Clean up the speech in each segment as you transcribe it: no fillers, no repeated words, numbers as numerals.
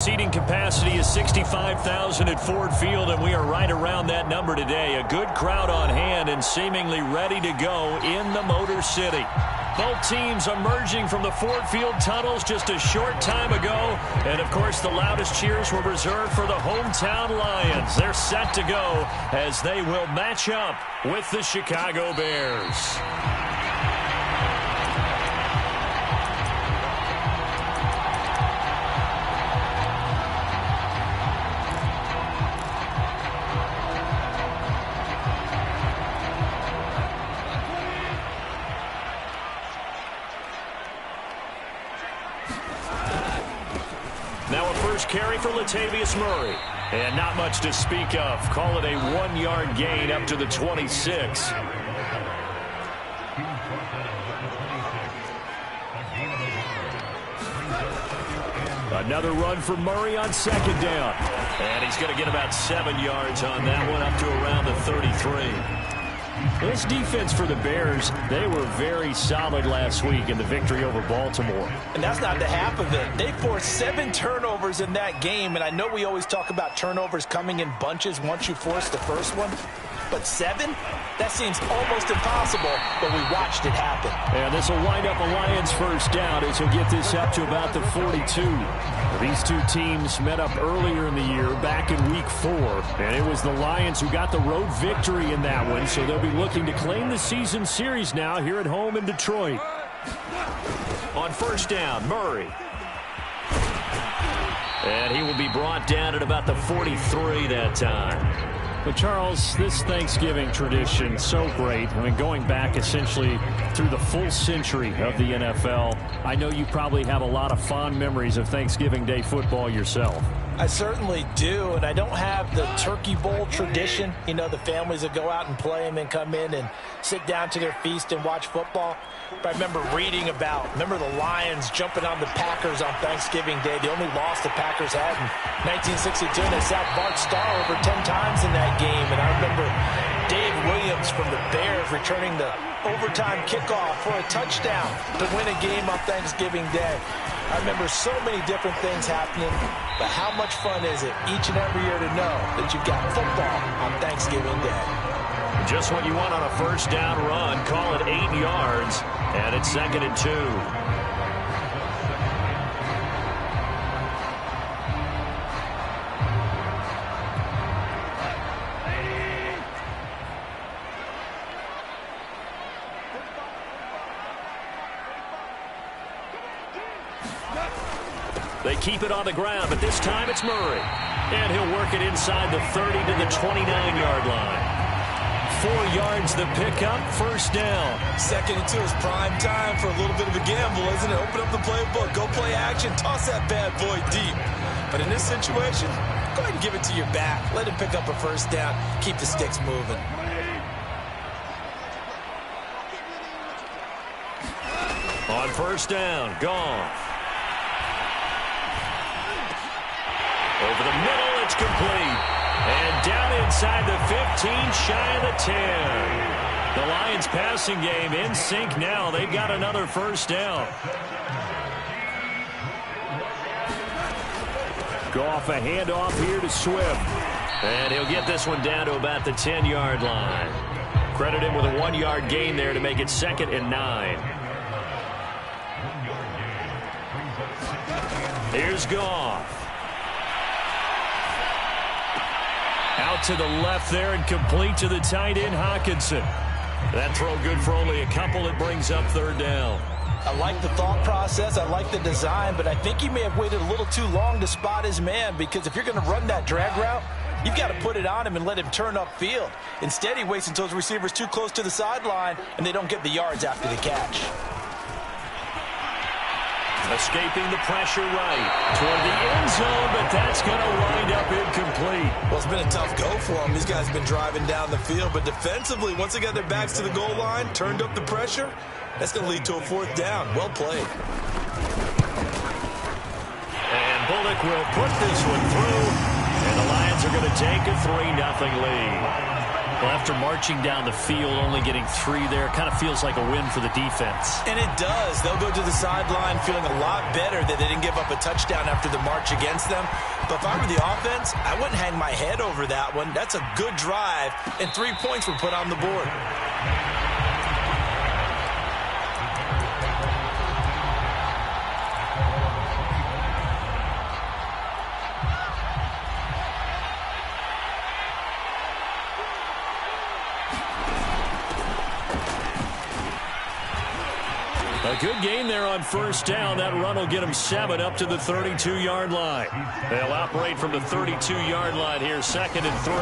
Seating capacity is 65,000 at Ford Field, and we are right around that number today. A good crowd on hand and seemingly ready to go in the Motor City. Both teams emerging from the Ford Field tunnels just a short time ago. And, of course, the loudest cheers were reserved for the hometown Lions. They're set to go as they will match up with the Chicago Bears. Carry for Latavius Murray. And not much to speak of. Call it a 1-yard gain up to the 26. Another run for Murray on second down. And he's going to get about 7 yards on that one, up to around the 33. This defense for the Bears, they were very solid last week in the victory over Baltimore. And that's not the half of it. They forced 7 turnovers in that game, and I know we always talk about turnovers coming in bunches once you force the first one. But 7? That seems almost impossible, but we watched it happen. And this will wind up a Lions first down as he'll get this up to about the 42. These two teams met up earlier in the year, back in Week 4. And it was the Lions who got the road victory in that one, so they'll be looking to claim the season series now here at home in Detroit. On first down, Murray. And he will be brought down at about the 43 that time. But, Charles, this Thanksgiving tradition, so great. I mean, going back essentially through the full century of the NFL, I know you probably have a lot of fond memories of Thanksgiving Day football yourself. I certainly do, and I don't have the Turkey Bowl tradition. You know, the families that go out and play and then come in and sit down to their feast and watch football. But I remember reading remember the Lions jumping on the Packers on Thanksgiving Day. The only loss the Packers had in 1962, and they sacked Bart Starr over 10 times in that game. And I remember Dave Williams from the Bears returning the overtime kickoff for a touchdown to win a game on Thanksgiving Day. I remember so many different things happening, but how much fun is it each and every year to know that you've got football on Thanksgiving Day? Just what you want on a first down run. Call it 8 yards, and it's 2nd and 2. They keep it on the ground, but this time it's Murray. And he'll work it inside the 30 to the 29-yard line. 4 yards the pickup, first down. 2nd and 2 is prime time for a little bit of a gamble, isn't it? Open up the playbook, go play action, toss that bad boy deep. But in this situation, go ahead and give it to your back. Let him pick up a first down, keep the sticks moving. On first down, Goff. Over the middle, it's complete. And down inside the 15, shy of the 10. The Lions passing game in sync now. They've got another first down. Goff, a handoff here to Swift. And he'll get this one down to about the 10-yard line. Credit him with a 1-yard gain there to make it 2nd and 9. Here's Goff. Out to the left there and complete to the tight end, Hockenson. That throw good for only a couple. It brings up 3rd down. I like the thought process. I like the design, but I think he may have waited a little too long to spot his man, because if you're going to run that drag route, you've got to put it on him and let him turn upfield. Instead, he waits until his receiver's too close to the sideline, and they don't get the yards after the catch. Escaping the pressure right toward the end zone, but that's going to wind up incomplete. Well, it's been a tough go for them. These guys have been driving down the field, but defensively, once they got their backs to the goal line, turned up the pressure, that's going to lead to a 4th down. Well played. And Bullock will put this one through, and the Lions are going to take a 3-0 lead. Well, after marching down the field, only getting 3 there, kind of feels like a win for the defense. And it does. They'll go to the sideline feeling a lot better that they didn't give up a touchdown after the march against them. But if I were the offense, I wouldn't hang my head over that one. That's a good drive, and 3 points were put on the board. A good gain there on first down. That run will get them 7 up to the 32-yard line. They'll operate from the 32-yard line here, 2nd and 3.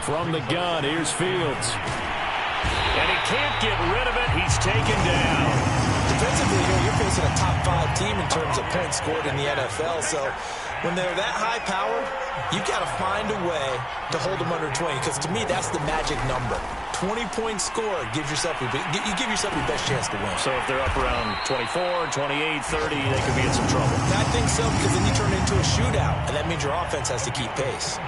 From the gun, here's Fields. And he can't get rid of it. He's taken down. Defensively, you're facing a top 5 team in terms of points scored in the NFL. So when they're that high powered, you've got to find a way to hold them under 20. Because to me, that's the magic number. 20 points scored, you give yourself your best chance to win. So if they're up around 24, 28, 30, they could be in some trouble. I think so, because then you turn it into a shootout, and that means your offense has to keep pace.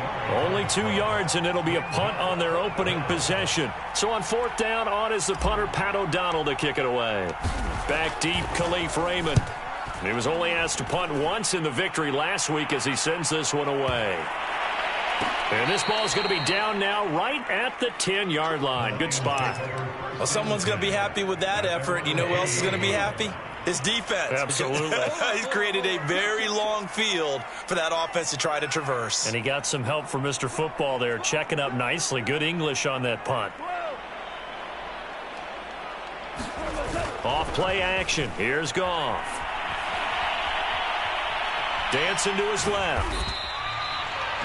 Only 2 yards, and it'll be a punt on their opening possession. So on 4th down, on is the punter, Pat O'Donnell, to kick it away. Back deep, Khalif Raymond. He was only asked to punt once in the victory last week as he sends this one away. And this ball is going to be down now right at the 10-yard line. Good spot. Well, someone's going to be happy with that effort. You know who else is going to be happy? His defense. Absolutely. He's created a very long field for that offense to try to traverse. And he got some help from Mr. Football there, checking up nicely. Good English on that punt. Off play action. Here's Goff. Dancing to his left.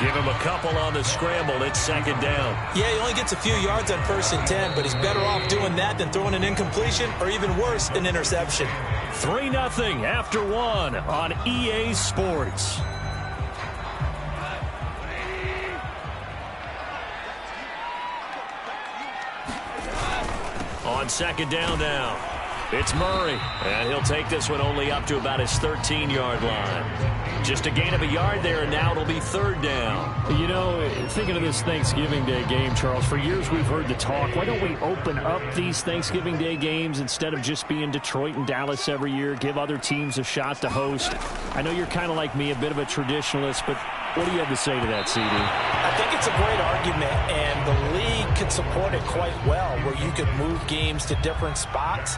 Give him a couple on the scramble. It's 2nd down. Yeah, he only gets a few yards on 1st and 10, but he's better off doing that than throwing an incompletion or even worse, an interception. 3-0 after 1 on EA Sports. On 2nd down now, it's Murray, and he'll take this one only up to about his 13-yard line. Just a gain of a yard there, and now it'll be 3rd down. You know, thinking of this Thanksgiving Day game, Charles, for years we've heard the talk, why don't we open up these Thanksgiving Day games instead of just being Detroit and Dallas every year, give other teams a shot to host? I know you're kind of like me, a bit of a traditionalist, but what do you have to say to that, CD? I think it's a great argument, and the league could support it quite well, where you could move games to different spots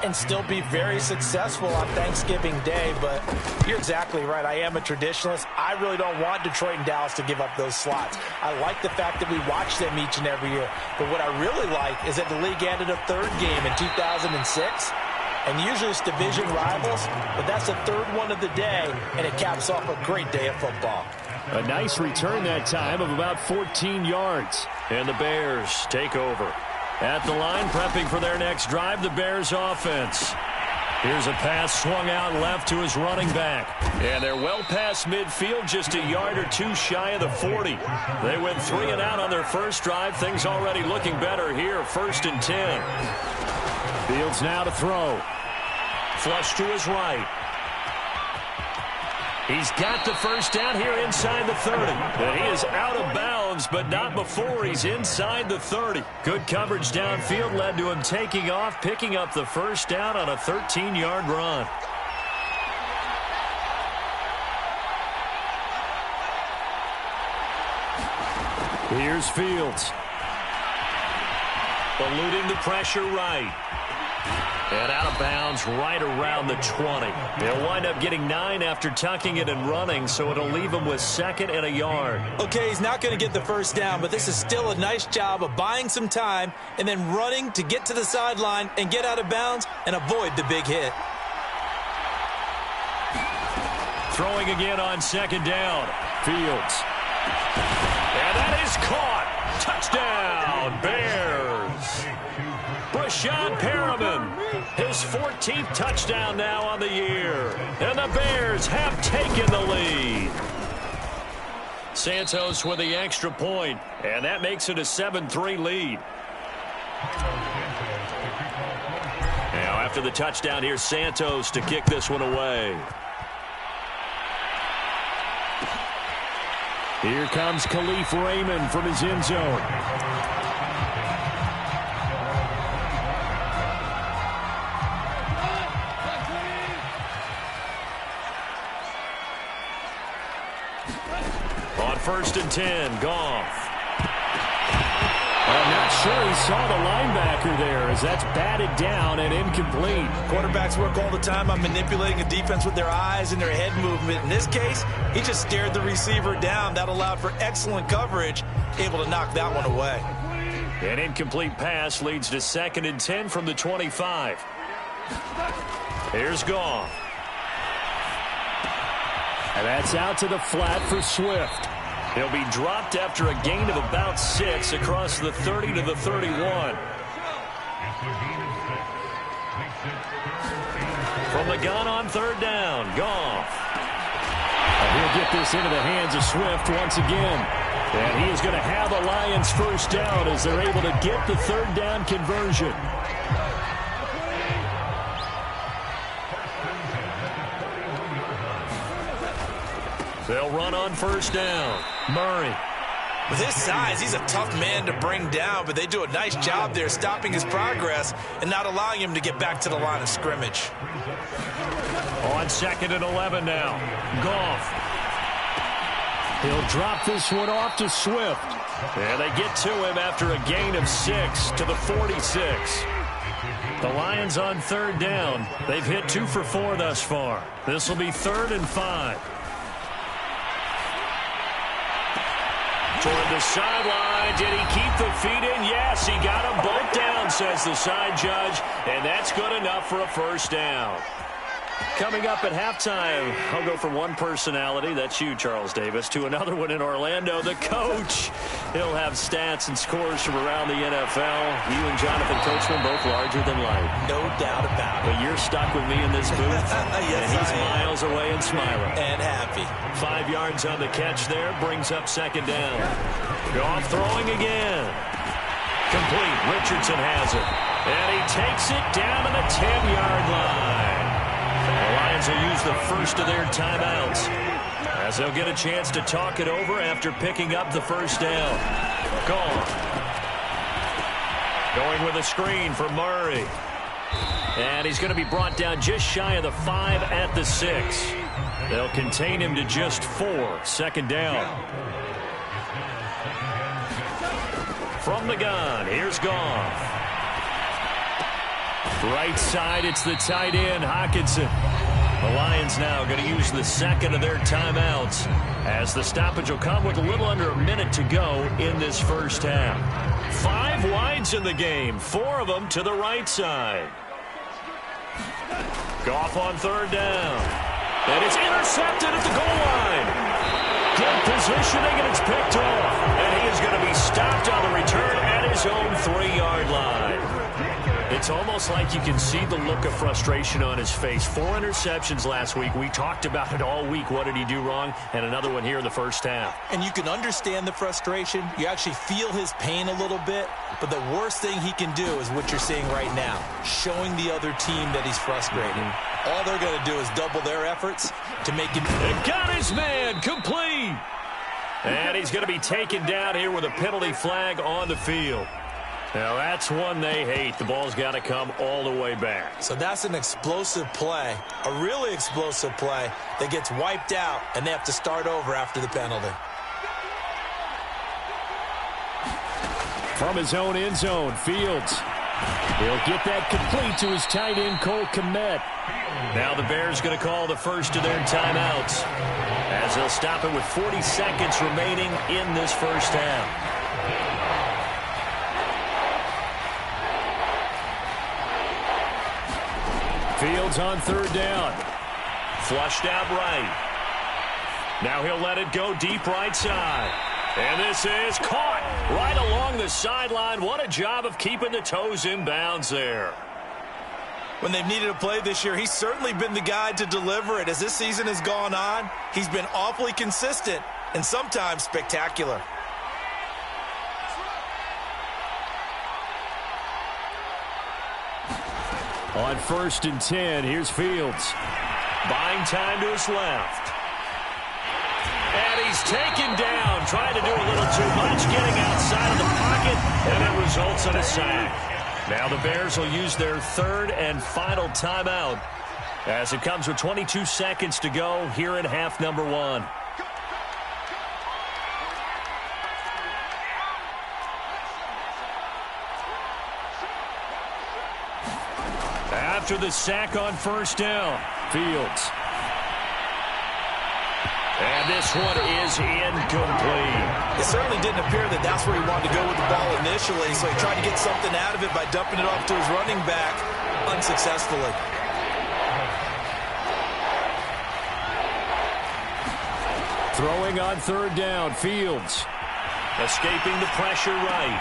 and still be very successful on Thanksgiving Day. But you're exactly right. I am a traditionalist. I really don't want Detroit and Dallas to give up those slots. I like the fact that we watch them each and every year. But what I really like is that the league added a 3rd game in 2006. And usually it's division rivals, but that's the 3rd one of the day, and it caps off a great day of football. A nice return that time of about 14 yards. And the Bears take over. At the line, prepping for their next drive, the Bears offense. Here's a pass swung out left to his running back. And they're well past midfield, just a yard or 2 shy of the 40. They went 3 and out on their first drive. Things already looking better here, 1st and 10. Fields now to throw. Flush to his right. He's got the first down here inside the 30. And he is out of bounds, but not before he's inside the 30. Good coverage downfield led to him taking off, picking up the first down on a 13-yard run. Here's Fields. Eluding the pressure right. And out of bounds right around the 20. They'll wind up getting 9 after tucking it and running, so it'll leave him with 2nd and a yard. Okay, he's not going to get the first down, but this is still a nice job of buying some time and then running to get to the sideline and get out of bounds and avoid the big hit. Throwing again on 2nd down. Fields. And that is caught. Touchdown, Bears. Brashad Perriman, his 14th touchdown now on the year. And the Bears have taken the lead. Santos with the extra point, and that makes it a 7-3 lead. Now after the touchdown, here's Santos to kick this one away. Here comes Khalif Raymond from his end zone. On 1st and 10, Goff. I'm not sure he saw the linebacker there as that's batted down and incomplete. Quarterbacks work all the time on manipulating a defense with their eyes and their head movement. In this case, he just stared the receiver down. That allowed for excellent coverage, able to knock that one away. An incomplete pass leads to 2nd and 10 from the 25. Here's Goff. And that's out to the flat for Swift. He'll be dropped after a gain of about 6 across the 30 to the 31. From the gun on 3rd down, Goff. And he'll get this into the hands of Swift once again. And he is going to have the Lions first down as they're able to get the 3rd down conversion. They'll run on 1st down. Murray. With his size, he's a tough man to bring down, but they do a nice job there stopping his progress and not allowing him to get back to the line of scrimmage. On 2nd and 11 now. Goff. He'll drop this one off to Swift. And they get to him after a gain of 6 to the 46. The Lions on 3rd down. They've hit 2 for 4 thus far. This will be 3rd and 5. Toward the sideline. Did he keep the feet in? Yes, he got them both down, says the side judge. And that's good enough for a first down. Coming up at halftime, I'll go from one personality, that's you, Charles Davis, to another one in Orlando, the coach. He'll have stats and scores from around the NFL. You and Jonathan Coachman both larger than life. No doubt about it. But you're stuck with me in this booth. Yes, and he's miles away and smiling. And happy. 5 yards on the catch there, brings up 2nd down. Goff throwing again. Complete. Richardson has it. And he takes it down to the 10-yard line. The Lions will use the first of their timeouts as they'll get a chance to talk it over after picking up the first down. Goff. Going with a screen for Murray. And he's going to be brought down just shy of the 5 at the 6. They'll contain him to just 4. 2nd down. From the gun, here's Goff. Right side, it's the tight end, Hockenson. The Lions now going to use the 2nd of their timeouts as the stoppage will come with a little under a minute to go in this first half. 5 wides in the game, 4 of them to the right side. Goff on 3rd down. And it's intercepted at the goal line. Good positioning, and it's picked off. And he is going to be stopped on the return at his own 3-yard line. It's almost like you can see the look of frustration on his face. 4 interceptions last week. We talked about it all week. What did he do wrong? And another one here in the first half. And you can understand the frustration. You actually feel his pain a little bit. But the worst thing he can do is what you're seeing right now, showing the other team that he's frustrated. All they're going to do is double their efforts to make him. And got his man complete. And he's going to be taken down here with a penalty flag on the field. Now, that's one they hate. The ball's got to come all the way back. So that's an explosive play, a really explosive play that gets wiped out, and they have to start over after the penalty. From his own end zone, Fields. He'll get that complete to his tight end, Cole Kmet. Now the Bears going to call the first of their timeouts as they'll stop it with 40 seconds remaining in this first half. Fields on 3rd down. Flushed out right. Now he'll let it go deep right side. And this is caught right along the sideline. What a job of keeping the toes in bounds there. When they've needed a play this year, he's certainly been the guy to deliver it. As this season has gone on, he's been awfully consistent and sometimes spectacular. On 1st and 10, here's Fields. Buying time to his left. And he's taken down, trying to do a little too much, getting outside of the pocket, and it results in a sack. Now the Bears will use their 3rd and final timeout as it comes with 22 seconds to go here in half number 1. after the sack on first down. Fields. And this one is incomplete. It certainly didn't appear that that's where he wanted to go with the ball initially, so he tried to get something out of it by dumping it off to his running back unsuccessfully. Throwing on third down, Fields. Escaping the pressure right.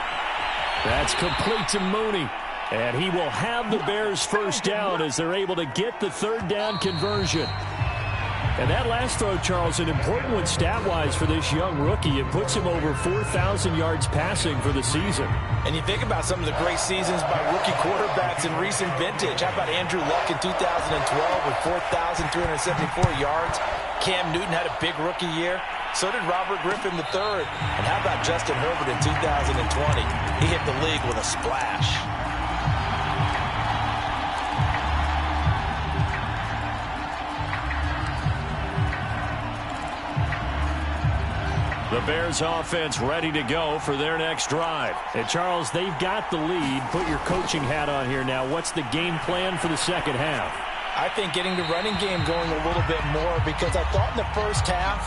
That's complete to Mooney. And he will have the Bears first down as they're able to get the third down conversion. And that last throw, Charles, an important one stat-wise for this young rookie. It puts him over 4,000 yards passing for the season. And you think about some of the great seasons by rookie quarterbacks in recent vintage. How about Andrew Luck in 2012 with 4,374 yards? Cam Newton had a big rookie year. So did Robert Griffin III. And how about Justin Herbert in 2020? He hit the league with a splash. The Bears offense ready to go for their next drive. And Charles, they've got the lead. Put your coaching hat on here now. What's the game plan for the second half? I think getting the running game going a little bit more, because I thought in the first half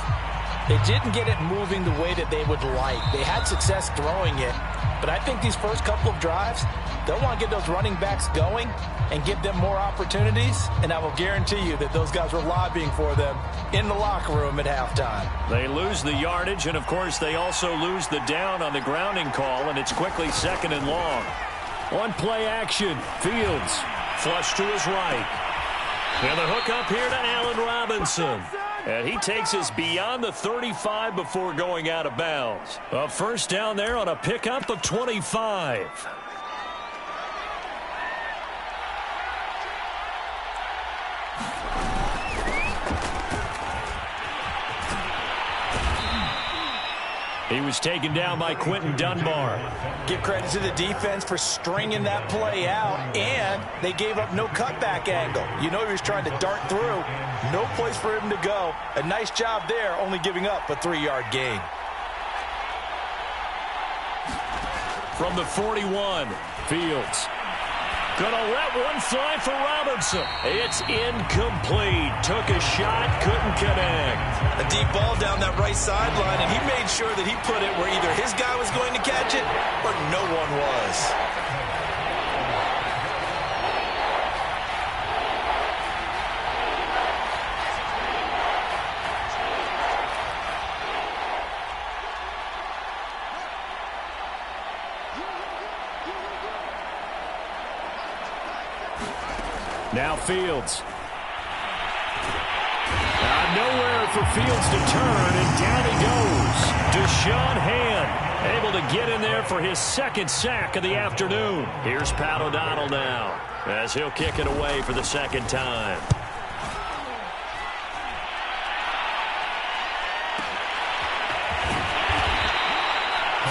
they didn't get it moving the way that they would like. They had success throwing it, but I think these first couple of drives, they'll want to get those running backs going and give them more opportunities, and I will guarantee you that those guys were lobbying for them in the locker room at halftime. They lose the yardage, and of course they also lose the down on the grounding call, and it's quickly second and long. On play action, Fields flush to his right. And the hook up here to Allen Robinson. And he takes us beyond the 35 before going out of bounds. A first down there on a pickup of 25. He was taken down by Quentin Dunbar. Give credit to the defense for stringing that play out, and they gave up no cutback angle. You know he was trying to dart through. No place for him to go. A nice job there, only giving up a 3-yard gain. From the 41, Fields. Gonna let one fly for Robinson. It's incomplete. Took a shot, couldn't connect. A deep ball down that right sideline, and he made sure that he put it where either his guy was going to catch it or no one was. Now Fields. Nowhere for Fields to turn, and down he goes. Deshaun Hand able to get in there for his second sack of the afternoon. Here's Pat O'Donnell now as he'll kick it away for the second time.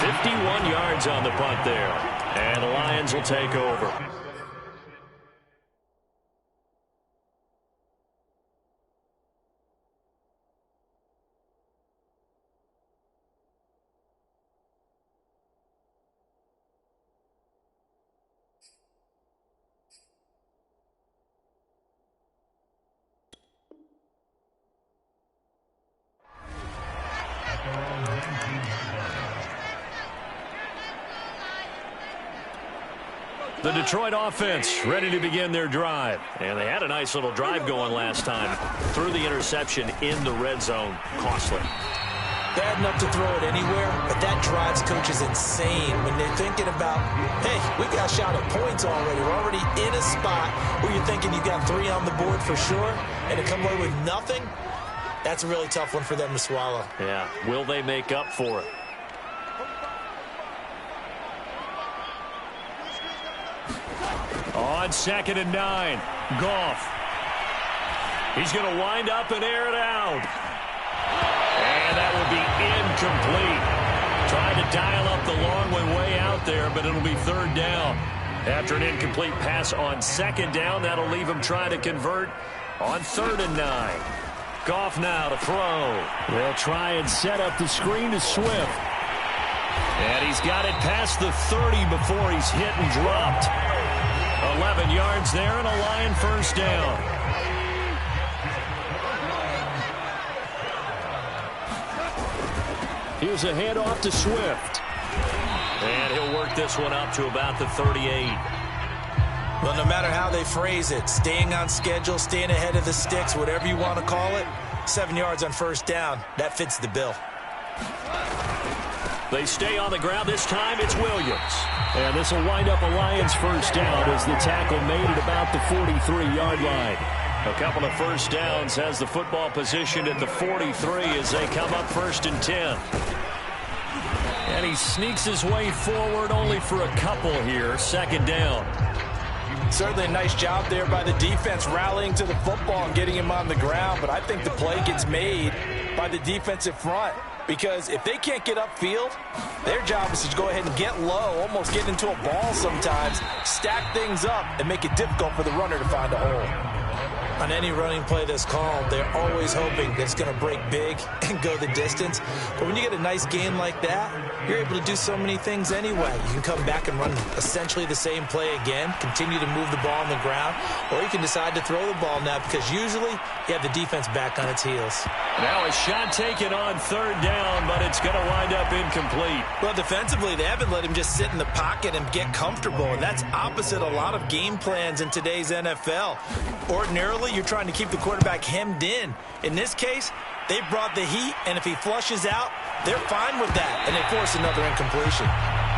"51 yards on the punt there, and the Lions will take over. The Detroit offense ready to begin their drive. And they had a nice little drive going last time. Threw the interception in the red zone. Costly. Bad enough to throw it anywhere, but that drives coaches insane when they're thinking about, hey, we got a shot at points already. We're already in a spot where you're thinking you got 3 on the board for sure, and to come away with nothing, that's a really tough one for them to swallow. Yeah, will they make up for it? On 2nd and 9, Goff. He's going to wind up and air it out. And that will be incomplete. Trying to dial up the long way out there, but it'll be 3rd down. After an incomplete pass on 2nd down, that'll leave him trying to convert on 3rd and 9. Goff now to throw. They'll try and set up the screen to Swift. And he's got it past the 30 before he's hit and dropped. 11 yards there and a Lion first down. Here's a handoff to Swift. And he'll work this one up to about the 38. Well, no matter how they phrase it, staying on schedule, staying ahead of the sticks, whatever you want to call it, 7 yards on first down, that fits the bill. They stay on the ground. This time it's Williams. And this will wind up a Lions first down as the tackle made at about the 43-yard line. A couple of first downs has the football positioned at the 43 as they come up 1st and 10. And he sneaks his way forward only for a couple here. 2nd down. Certainly a nice job there by the defense rallying to the football and getting him on the ground. But I think the play gets made by the defensive front. Because if they can't get upfield, their job is to go ahead and get low, almost get into a ball sometimes, stack things up, and make it difficult for the runner to find a hole. On any running play that's called, they're always hoping that it's going to break big and go the distance. But when you get a nice game like that, you're able to do so many things anyway. You can come back and run essentially the same play again, continue to move the ball on the ground, or you can decide to throw the ball now because usually you have the defense back on its heels. Now a shot taken on 3rd down, but it's going to wind up incomplete. Well, defensively, they haven't let him just sit in the pocket and get comfortable, and that's opposite a lot of game plans in today's NFL. Ordinarily, you're trying to keep the quarterback hemmed in. In this case, they brought the heat, and if he flushes out, they're fine with that, and they force another incompletion.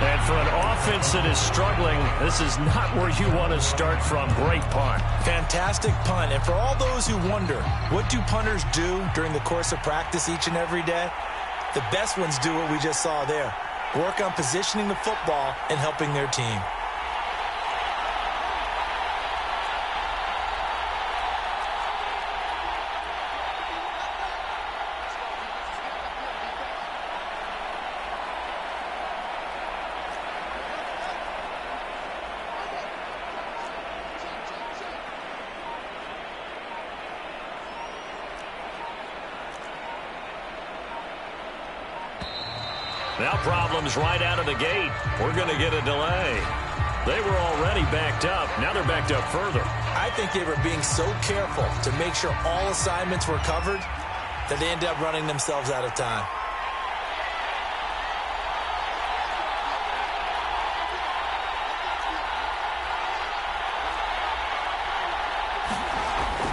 And for an offense that is struggling, this is not where you want to start from. Great punt. Fantastic punt. And for all those who wonder, what do punters do during the course of practice each and every day? The best ones do what we just saw there. Work on positioning the football and helping their team. Now problems right out of the gate. We're going to get a delay. They were already backed up. Now they're backed up further. I think they were being so careful to make sure all assignments were covered that they ended up running themselves out of time.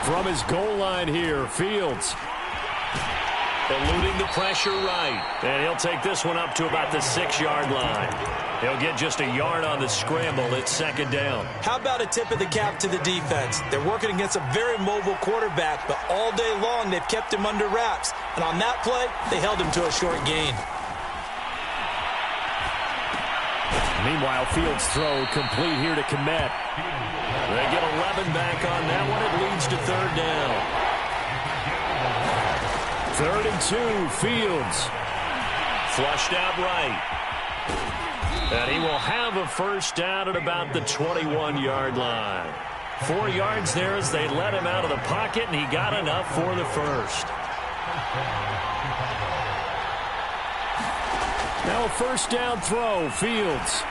From his goal line here, Fields. Eluding the pressure right. And he'll take this one up to about the 6-yard line. He'll get just a yard on the scramble. It's 2nd down. How about a tip of the cap to the defense? They're working against a very mobile quarterback, but all day long they've kept him under wraps. And on that play, they held him to a short gain. Meanwhile, Fields' throw complete here to Komet. They get 11 back on that one. It leads to 3rd down. 3rd and 2, Fields. Flushed out right. And he will have a first down at about the 21-yard line. 4 yards there as they let him out of the pocket, and he got enough for the first. Now a first down throw, Fields.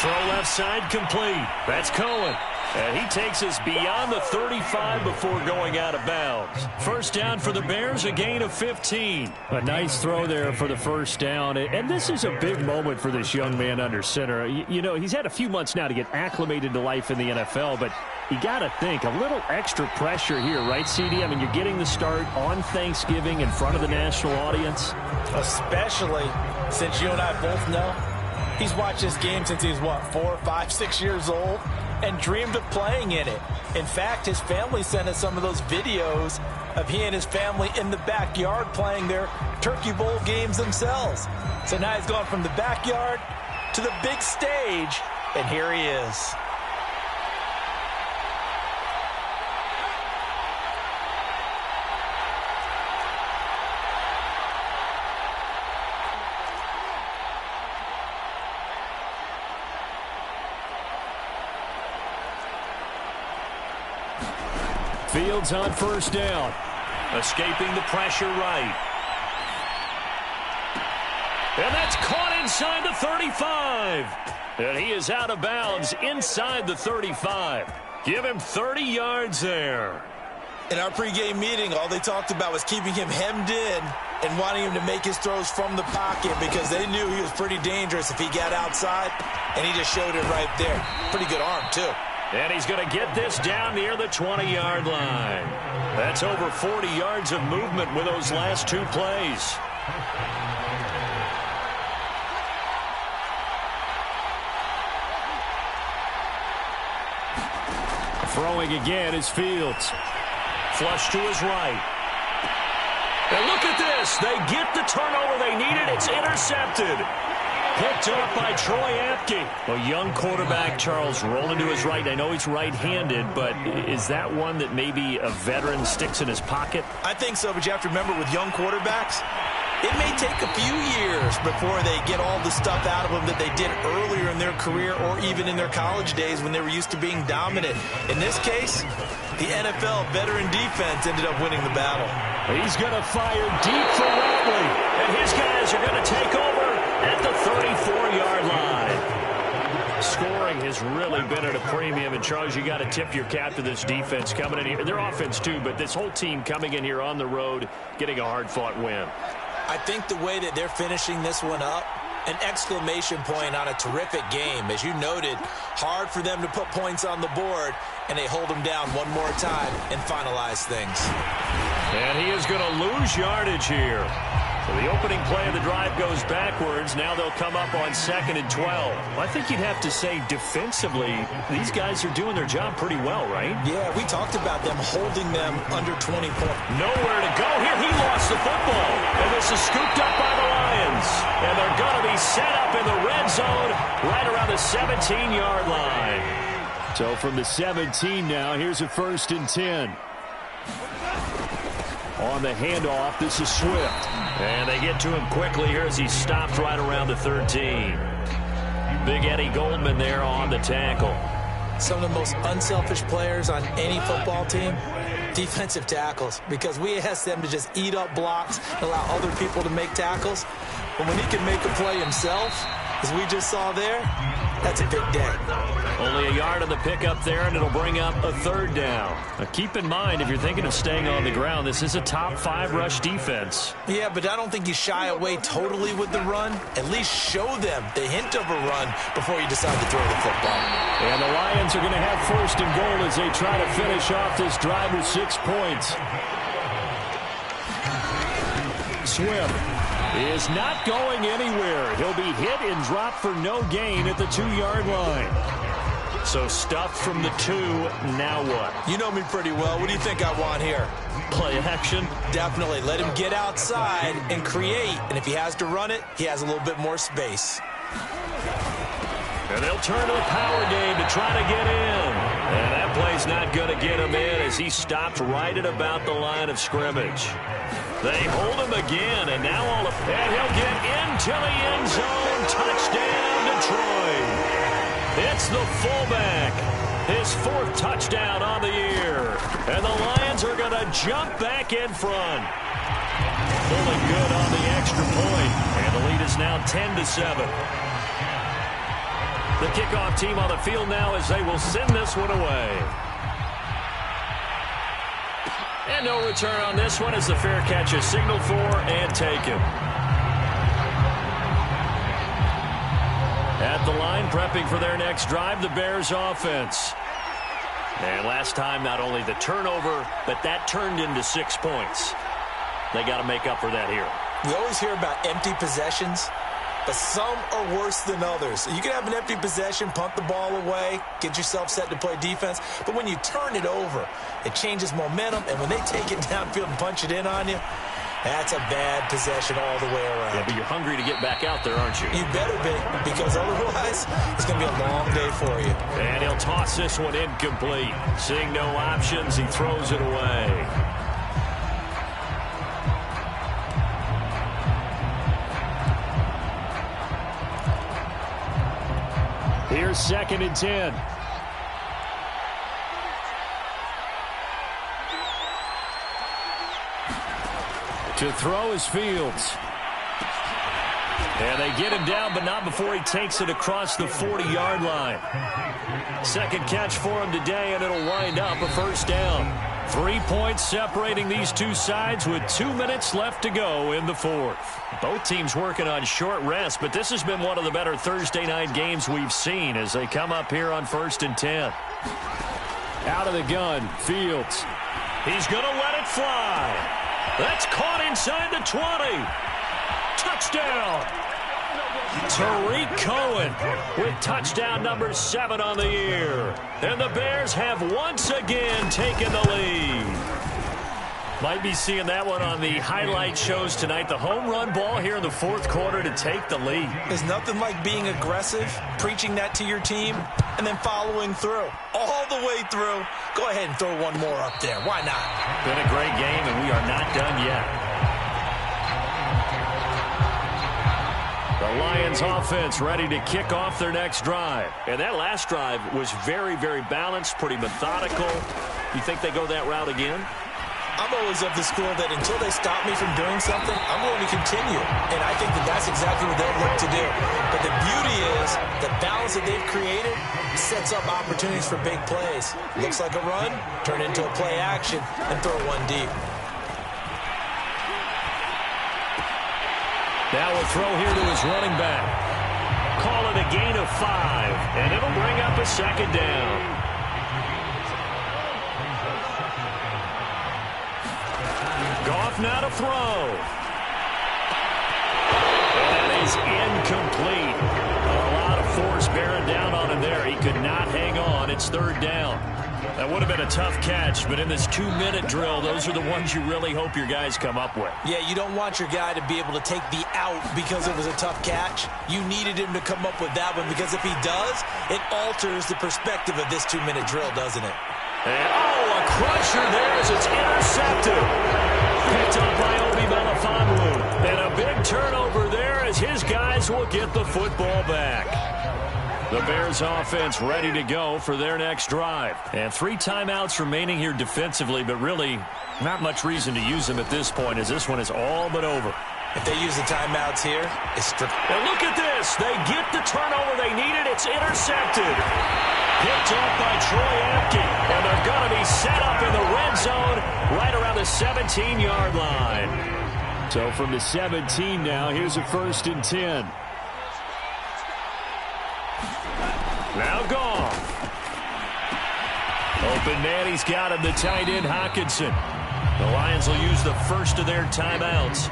Throw left side complete. That's Cohen. And he takes us beyond the 35 before going out of bounds. First down for the Bears, a gain of 15. A nice throw there for the first down. And this is a big moment for this young man under center. You know, he's had a few months now to get acclimated to life in the NFL, but you got to think, a little extra pressure here, right, CD? I mean, you're getting the start on Thanksgiving in front of the national audience. Especially since you and I both know he's watched this game since he was, what, 4, 5, 6 years old? And dreamed of playing in it. In fact, his family sent us some of those videos of he and his family in the backyard playing their Turkey Bowl games themselves. So now he's gone from the backyard to the big stage, and here he is. Fields on first down. Escaping the pressure right. And that's caught inside the 35. And he is out of bounds inside the 35. Give him 30 yards there. In our pregame meeting, all they talked about was keeping him hemmed in and wanting him to make his throws from the pocket because they knew he was pretty dangerous if he got outside, and he just showed it right there. Pretty good arm, too. And he's going to get this down near the 20-yard line. That's over 40 yards of movement with those last two plays. Throwing again is Fields. Flush to his right. And look at this. They get the turnover they needed. It's intercepted. Picked up by Troy Apke. A young quarterback, Charles, rolling to his right. I know he's right-handed, but is that one that maybe a veteran sticks in his pocket? I think so, but you have to remember with young quarterbacks, it may take a few years before they get all the stuff out of them that they did earlier in their career or even in their college days when they were used to being dominant. In this case, the NFL veteran defense ended up winning the battle. He's going to fire deep for Ratley, and his guys are going to take over at the 34-yard line. Scoring has really been at a premium, and Charles, you got to tip your cap to this defense coming in here. Their offense too, but this whole team coming in here on the road, getting a hard-fought win. I think the way that they're finishing this one up, an exclamation point on a terrific game. As you noted, hard for them to put points on the board, and they hold them down one more time and finalize things. And he is going to lose yardage here. So the opening play of the drive goes backwards. Now they'll come up on 2nd and 12. I think you'd have to say defensively, these guys are doing their job pretty well, right? Yeah, we talked about them holding them under 20 points. Nowhere to go here. He lost the football. And this is scooped up by the Lions. And they're going to be set up in the red zone right around the 17-yard line. So from the 17 now, here's a 1st and 10. On the handoff, this is Swift. And they get to him quickly here as he stopped right around the 13. Big Eddie Goldman there on the tackle. Some of the most unselfish players on any football team, defensive tackles, because we ask them to just eat up blocks and allow other people to make tackles. But when he can make a play himself, as we just saw there, that's a big day. Only a yard on the pickup there, and it'll bring up a 3rd down. Now keep in mind, if you're thinking of staying on the ground, this is a top 5 rush defense. Yeah, but I don't think you shy away totally with the run. At least show them the hint of a run before you decide to throw the football. And the Lions are going to have 1st and goal as they try to finish off this drive with 6 points. Swift is not going anywhere. He'll be hit and dropped for no gain at the 2-yard line. So stuffed from the 2, now what? You know me pretty well. What do you think I want here? Play action? Definitely. Let him get outside and create. And if he has to run it, he has a little bit more space. And they'll turn to the power game to try to get in. And that play's not going to get him in as he stopped right at about the line of scrimmage. They hold him again, and now and he'll get into the end zone. Touchdown, Detroit. It's the fullback. His 4th touchdown on the year. And the Lions are going to jump back in front. Pulling good on the extra point. And the lead is now 10-7. The kickoff team on the field now as they will send this one away. And no return on this one as the fair catch is signaled for and taken. At the line, prepping for their next drive, the Bears offense. And last time, not only the turnover, but that turned into 6 points. They got to make up for that here. We always hear about empty possessions, but some are worse than others. You can have an empty possession, punt the ball away, get yourself set to play defense, but when you turn it over, it changes momentum, and when they take it downfield and punch it in on you, that's a bad possession all the way around. Yeah, but you're hungry to get back out there, aren't you? You better be, because otherwise it's going to be a long day for you. And he'll toss this one incomplete. Seeing no options, he throws it away. Here's 2nd and 10. To throw is Fields. And they get him down, but not before he takes it across the 40-yard line. Second catch for him today, and it'll wind up a first down. 3 points separating these two sides with 2 minutes left to go in the fourth. Both teams working on short rest, but this has been one of the better Thursday night games we've seen as they come up here on 1st and 10. Out of the gun, Fields. He's going to let it fly. That's caught inside the 20. Touchdown. Tariq Cohen with touchdown number 7 on the year. And the Bears have once again taken the lead. Might be seeing that one on the highlight shows tonight. The home run ball here in the fourth quarter to take the lead. There's nothing like being aggressive, preaching that to your team, and then following through. All the way through. Go ahead and throw one more up there. Why not? Been a great game, and we are not done yet. The Lions offense ready to kick off their next drive. And that last drive was very, very balanced, pretty methodical. You think they go that route again? I'm always of the school that until they stop me from doing something, I'm going to continue. And I think that that's exactly what they'll look to do. But the beauty is the balance that they've created sets up opportunities for big plays. Looks like a run, turn into a play action, and throw one deep. Now a throw here to his running back. Call it a gain of 5, and it'll bring up a second down. Goff now to throw. And that is incomplete. A lot of force bearing down on him there. He could not hang on. It's third down. That would have been a tough catch, but in this 2-minute drill, those are the ones you really hope your guys come up with. Yeah, you don't want your guy to be able to take the out because it was a tough catch. You needed him to come up with that one because if he does, it alters the perspective of this 2-minute drill, doesn't it? And, oh, a crusher there as it's intercepted. Picked up by Obi Melifonwu. And a big turnover there as his guys will get the football back. The Bears offense ready to go for their next drive. And 3 timeouts remaining here defensively, but really not much reason to use them at this point as this one is all but over. If they use the timeouts here, it's strict. And look at this. They get the turnover they needed. It's intercepted. Picked up by Troy Apke. And they're going to be set up in the red zone right around the 17-yard line. So from the 17 now, here's a 1st and 10. Now Goff. Open man, he's got him, the tight end, Hockenson. The Lions will use the first of their timeouts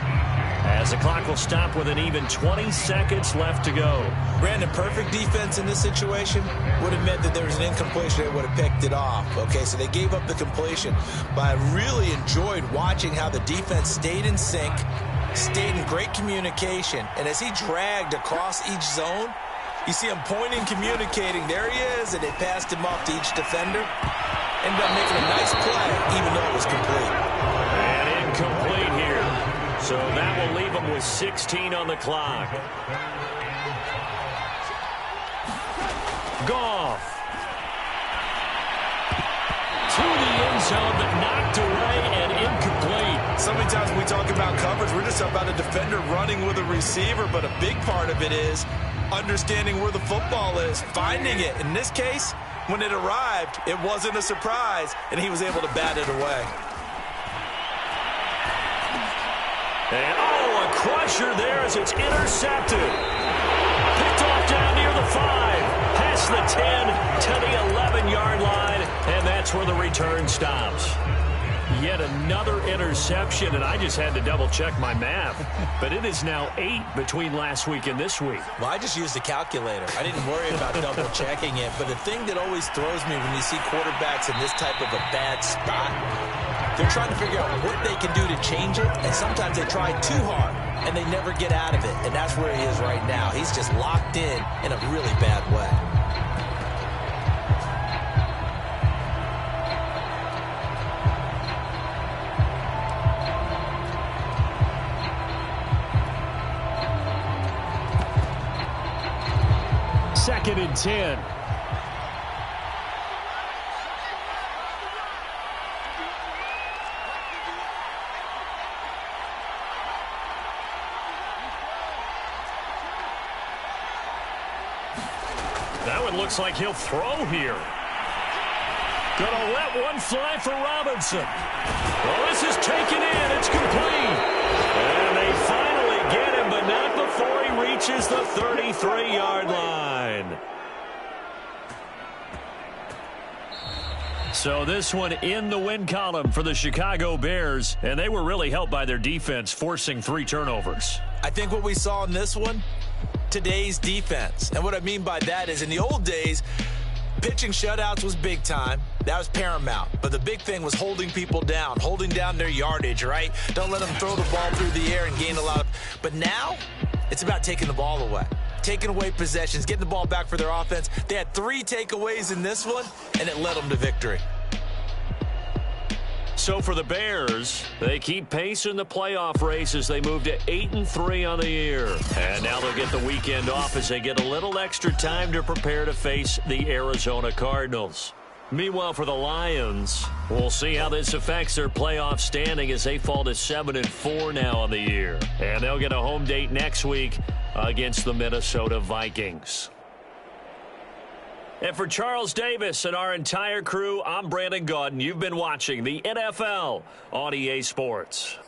as the clock will stop with an even 20 seconds left to go. Brandon, perfect defense in this situation would have meant that there was an incompletion. They would have picked it off. Okay, so they gave up the completion. But I really enjoyed watching how the defense stayed in sync, stayed in great communication, and as he dragged across each zone, you see him pointing, communicating. There he is, and they passed him off to each defender. Ended up making a nice play, even though it was complete. And incomplete here. So that will leave him with 16 on the clock. Goff. To the end zone, but knocked away and incomplete. So many times when we talk about coverage, we're just about a defender running with a receiver, but a big part of it is understanding where the football is, finding it. In this case, when it arrived, it wasn't a surprise, and he was able to bat it away. And, oh, a crusher there as it's intercepted. Picked off down near the 5, past the 10 to the 11-yard line, and that's where the return stops. Yet another interception, and I just had to double-check my math. But it is now 8 between last week and this week. Well, I just used the calculator. I didn't worry about double-checking it. But the thing that always throws me when you see quarterbacks in this type of a bad spot, they're trying to figure out what they can do to change it, and sometimes they try too hard, and they never get out of it. And that's where he is right now. He's just locked in a really bad way. Second and 10. it looks like he'll throw here. Gonna let one fly for Robinson. Well, this is taken in. It's complete. And they finally get him, but not before he reaches the 33-yard line. So this one in the win column for the Chicago Bears, and they were really helped by their defense, forcing 3 turnovers. I think what we saw in this one, today's defense. And what I mean by that is in the old days, pitching shutouts was big time. That was paramount. But the big thing was holding people down, holding down their yardage, right? Don't let them throw the ball through the air and gain a lot of... But now, it's about taking the ball away. Taking away possessions, getting the ball back for their offense. They had 3 takeaways in this one, and it led them to victory. So for the Bears, they keep pace in the playoff race as they move to 8-3 on the year. And now they'll get the weekend off as they get a little extra time to prepare to face the Arizona Cardinals. Meanwhile, for the Lions, we'll see how this affects their playoff standing as they fall to 7-4 now on the year. And they'll get a home date next week against the Minnesota Vikings. And for Charles Davis and our entire crew, I'm Brandon Gaudin. You've been watching the NFL on EA Sports.